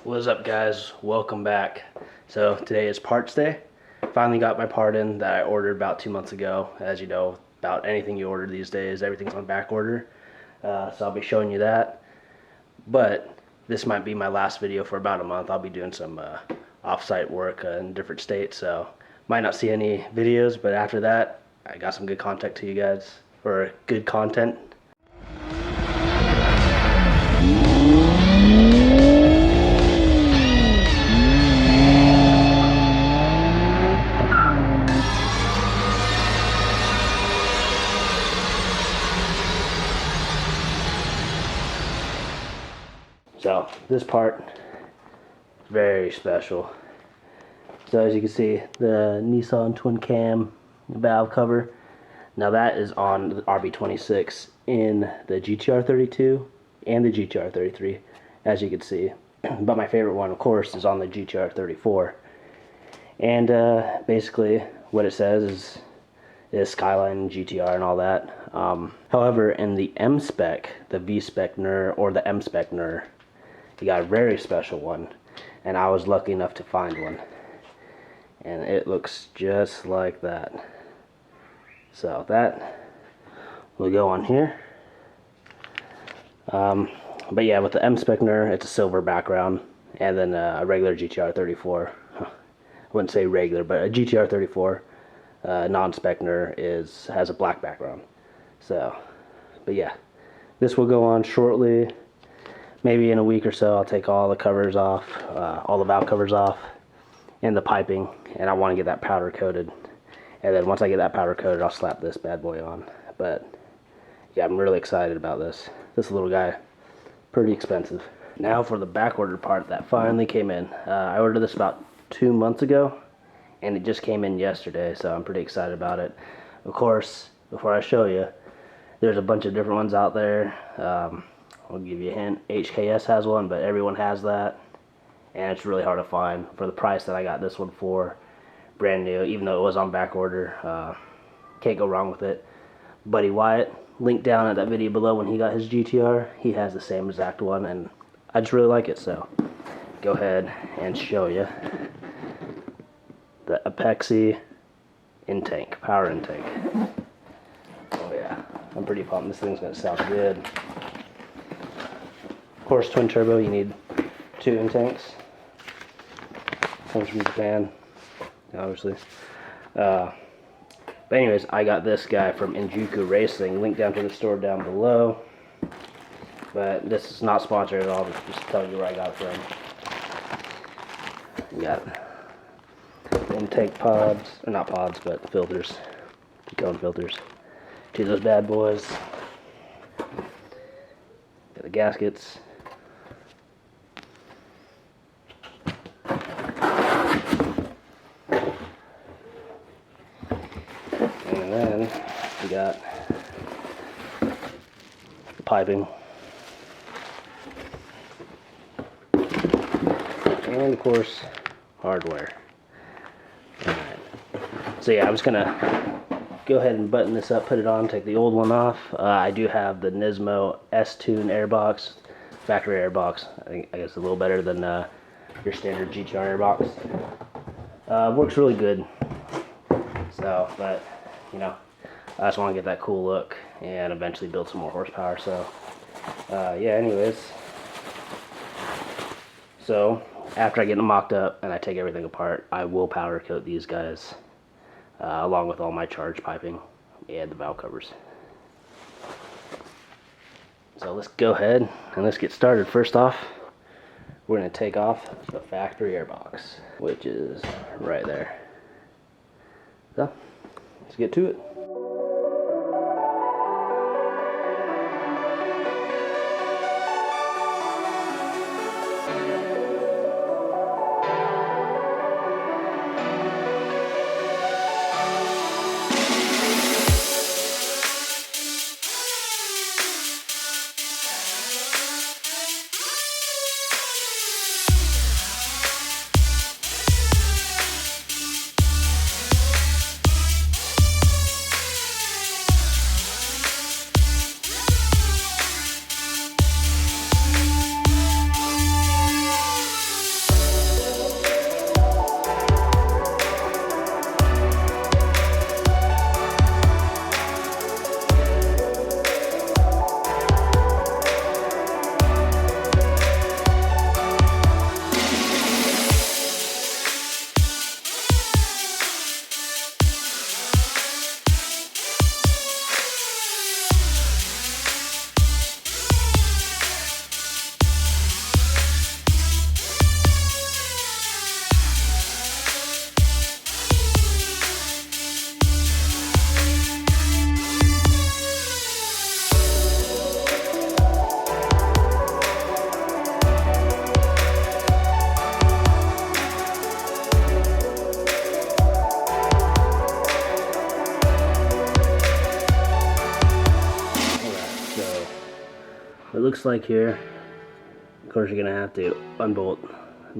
What's up, guys? Welcome back. So today is parts day. Finally got my part in that I ordered about 2 months ago. As you know, about anything you order these days, everything's on back order. So I'll be showing you that. But this might be my last video for about a month. I'll be doing some off-site work in different states, so might not see any videos. But after that, I got some good content to you guys, or good content. So this part, very special. So as you can see, the Nissan twin cam valve cover. Now that is on the RB26 in the GTR 32 and the GTR 33, as you can see. But my favorite one, of course, is on the GTR 34. And basically what it says is Skyline, GTR, and all that. However, in the M-spec, the V-spec NER, or the M-spec NER, you got a very special one, and I was lucky enough to find one, and it looks just like that. So that will go on here. But yeah, with the M-spec NER, it's a silver background, and then a regular GTR 34. I wouldn't say regular, but a GTR 34 non-spec NER has a black background. So, but yeah, this will go on shortly. Maybe in a week or so, I'll take all the covers off, all the valve covers off, and the piping, and I want to get that powder coated. And then once I get that powder coated, I'll slap this bad boy on. But yeah, I'm really excited about this. This little guy, pretty expensive. Now for the back order part that finally came in. I ordered this about 2 months ago, and it just came in yesterday, so I'm pretty excited about it. Of course, before I show you, there's a bunch of different ones out there. I'll give you a hint, HKS has one, but everyone has that, and it's really hard to find for the price that I got this one for, brand new, even though it was on back order. Can't go wrong with it. Buddy Wyatt, link down at that video below when he got his GTR, he has the same exact one, and I just really like it, so go ahead and show you the Apexi in-tank, power in-tank. Oh yeah, I'm pretty pumped. This thing's gonna sound good. Of course, twin turbo, you need 2 in-tanks. Comes from Japan, obviously. But anyways, I got this guy from Injuku Racing. Link down to the store down below. But this is not sponsored at all. Just tell you where I got it from. You got intake pods, or not pods, but filters, cone filters. 2 of those bad boys. Got the gaskets. And then we got the piping. And of course, hardware. Alright. So yeah, I'm just gonna go ahead and button this up, put it on, take the old one off. I do have the Nismo S-Tune airbox, factory airbox. I guess a little better than your standard GTR airbox. Works really good. So, but you know, I just want to get that cool look and eventually build some more horsepower. So, yeah. Anyways, so after I get them mocked up and I take everything apart, I will powder coat these guys. Along with all my charge piping and the valve covers. So let's go ahead and let's get started. First off, we're going to take off the factory airbox, which is right there. So let's get to it. looks like here, of course you're gonna have to unbolt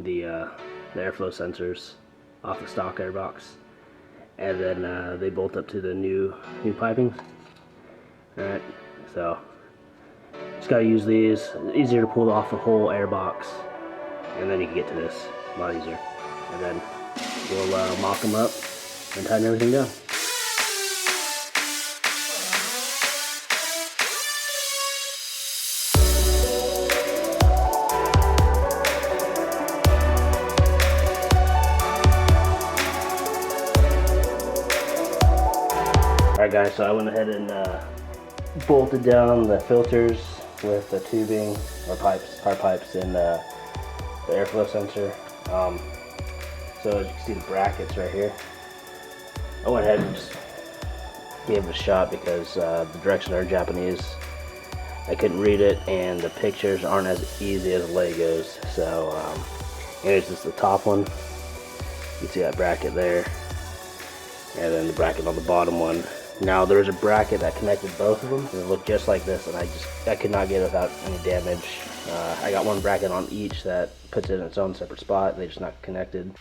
the airflow sensors off the stock airbox, and then they bolt up to the new piping. Alright, so just gotta use these. It's easier to pull off the whole airbox, and then you can get to this a lot easier. And then we'll mock them up and tighten everything down. Alright guys, so I went ahead and bolted down the filters with the tubing or pipes, hard pipes, and the airflow sensor. So as you can see the brackets right here, I went ahead and just gave it a shot because the directions are in Japanese. I couldn't read it, and the pictures aren't as easy as Legos. So here's just the top one. You can see that bracket there, and then the bracket on the bottom one. Now there's a bracket that connected both of them, and it looked just like this, and I could not get it without any damage. I got one bracket on each that puts it in its own separate spot, and they're just not connected.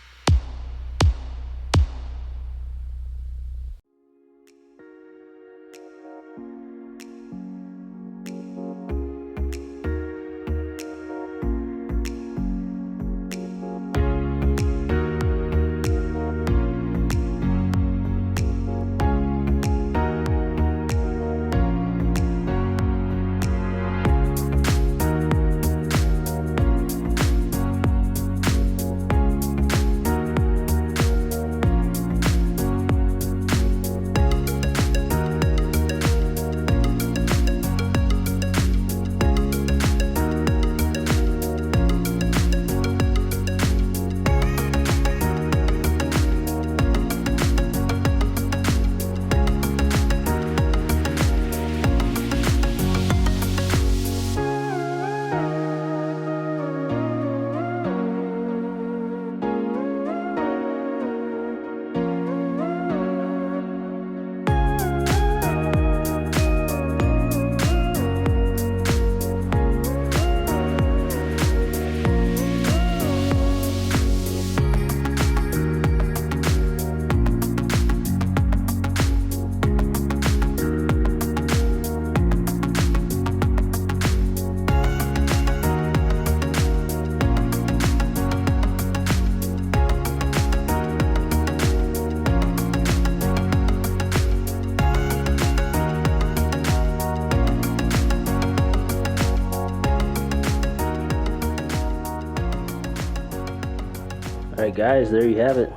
Alright guys, there you have it.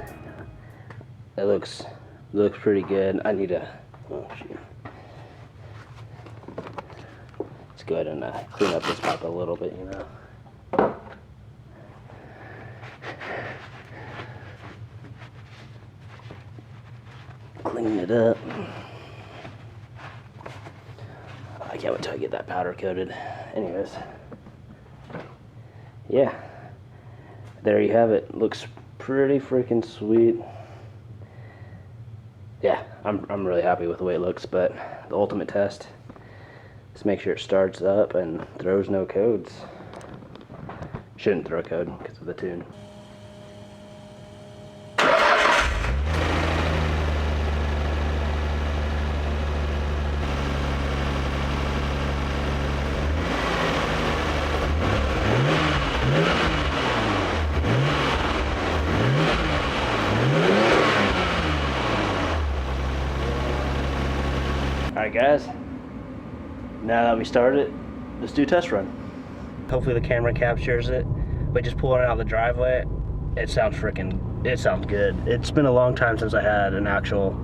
That looks pretty good. I need to, oh shoot. Let's go ahead and clean up this pipe a little bit, you know. Clean it up. I can't wait till I get that powder coated. Anyways, yeah, there you have it. Looks pretty freaking sweet. Yeah, I'm really happy with the way it looks, but the ultimate test is make sure it starts up and throws no codes. Shouldn't throw a code because of the tune. Alright guys, now that we started, let's do a test run. Hopefully the camera captures it, but just pulling it out of the driveway, it sounds good. It's been a long time since I had an actual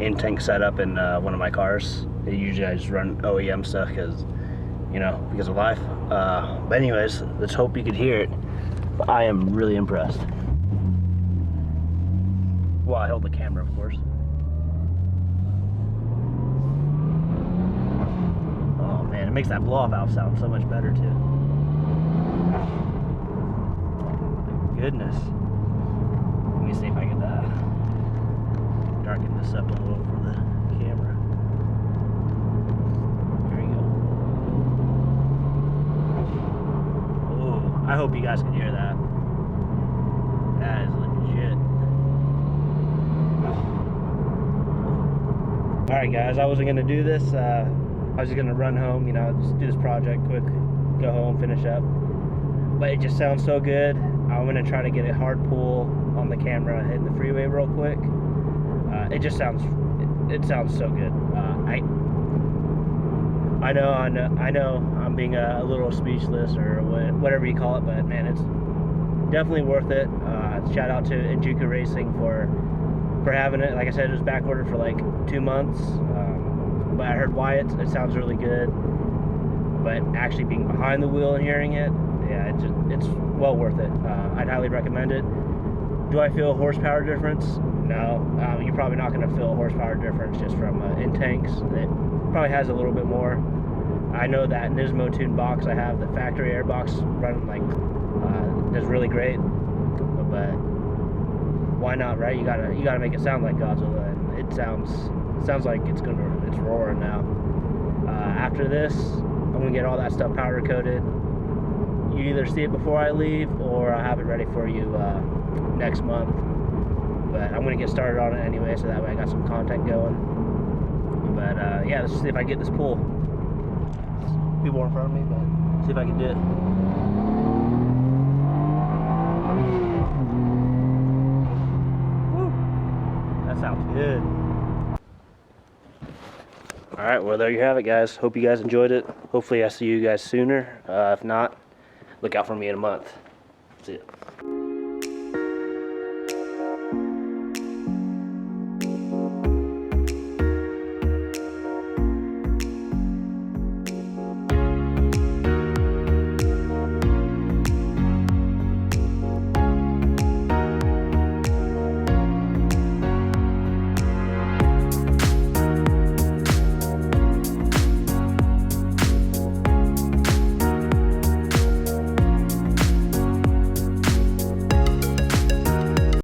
in-tank setup in one of my cars. Usually I just run OEM stuff because of life. But anyways, let's hope you could hear it. But I am really impressed. Well, I held the camera, of course. It makes that blow-off valve sound so much better too. Goodness. Let me see if I can darken this up a little for the camera. There you go. hope you guys can hear that. That is legit. Alright guys, I wasn't going to do this. I was just going to run home, you know, just do this project quick, go home, finish up. But it just sounds so good. I'm going to try to get a hard pull on the camera, hitting the freeway real quick. It just sounds, it sounds so good. I know I'm being a little speechless or whatever you call it, but man, it's definitely worth it. Shout out to Injuka Racing for having it. Like I said, it was back ordered for like 2 months, but I heard Wyatt, it sounds really good. But actually being behind the wheel and hearing it, yeah, it's well worth it. I'd highly recommend it. Do I feel a horsepower difference? No. You're probably not going to feel a horsepower difference just from in tanks. It probably has a little bit more. I know that Nismo tuned box I have, the factory air box running like is really great. But why not, right? You gotta make it sound like Godzilla, and it sounds like it's roaring now. After this, I'm gonna get all that stuff powder coated. You either see it before I leave, or I'll have it ready for you next month. But I'm gonna get started on it anyway, so that way I got some content going. But yeah, let's see if I get this pull. People in front of me, but see if I can do it. Woo! That sounds good. Alright, well there you have it guys. Hope you guys enjoyed it. Hopefully I see you guys sooner. If not, look out for me in a month. See ya.